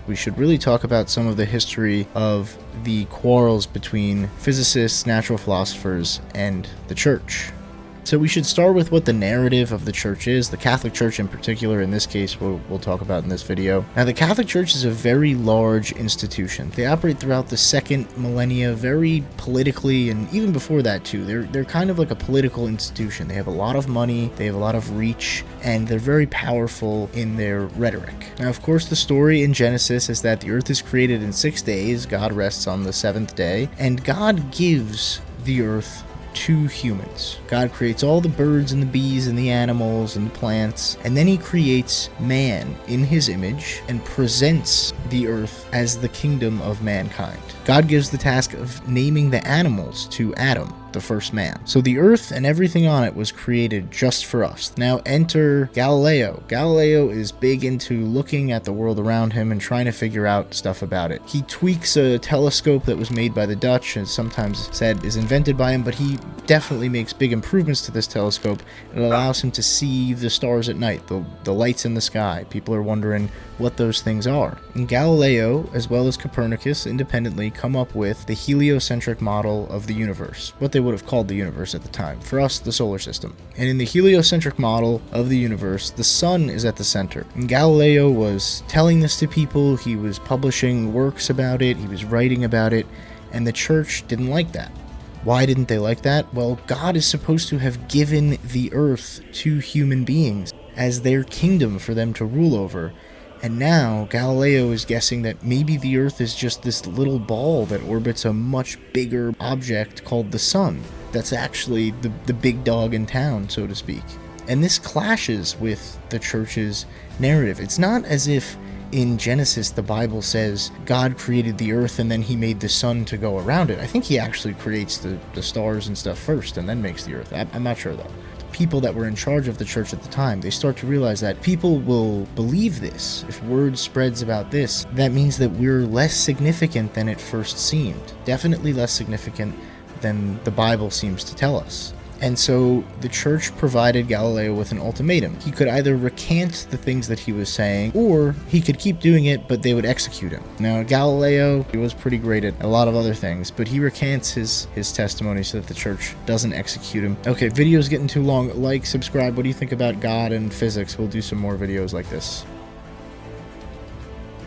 we should really talk about some of the history of the quarrels between physicists, natural philosophers, and the church. So we should start with what the narrative of the church is, the Catholic Church in particular. In this case, we'll talk about in this video. Now, the Catholic Church is a very large institution. They operate throughout the second millennia, very politically, and even before that too. They're kind of like a political institution. They have a lot of money, they have a lot of reach, and they're very powerful in their rhetoric. Now, of course, the story in Genesis is that the earth is created in 6 days, God rests on the 7th day, and God gives the earth to humans. God creates all the birds and the bees and the animals and the plants, and then he creates man in his image and presents the earth as the kingdom of mankind. God gives the task of naming the animals to Adam, the first man. So the earth and everything on it was created just for us. Now enter Galileo. Galileo is big into looking at the world around him and trying to figure out stuff about it. He tweaks a telescope that was made by the Dutch and sometimes said is invented by him, but he definitely makes big improvements to this telescope. It allows him to see the stars at night, the lights in the sky. People are wondering what those things are. And Galileo, as well as Copernicus, independently come up with the heliocentric model of the universe, what they would have called the universe at the time. For us, the solar system. And in the heliocentric model of the universe, the sun is at the center. And Galileo was telling this to people, he was publishing works about it, he was writing about it, and the church didn't like that. Why didn't they like that? Well, God is supposed to have given the earth to human beings as their kingdom for them to rule over. And now Galileo is guessing that maybe the earth is just this little ball that orbits a much bigger object called the sun. That's actually the big dog in town, so to speak. And this clashes with the church's narrative. It's not as if in Genesis the Bible says God created the earth and then he made the sun to go around it. I think he actually creates the stars and stuff first and then makes the earth. I'm not sure though. People that were in charge of the church at the time, they start to realize that people will believe this. If word spreads about this, that means that we're less significant than it first seemed. Definitely less significant than the Bible seems to tell us. And so the church provided Galileo with an ultimatum. He could either recant the things that he was saying, or he could keep doing it, but they would execute him. Now, Galileo, he was pretty great at a lot of other things, but he recants his testimony so that the church doesn't execute him. Okay, video's getting too long. Like, subscribe. What do you think about God and physics? We'll do some more videos like this.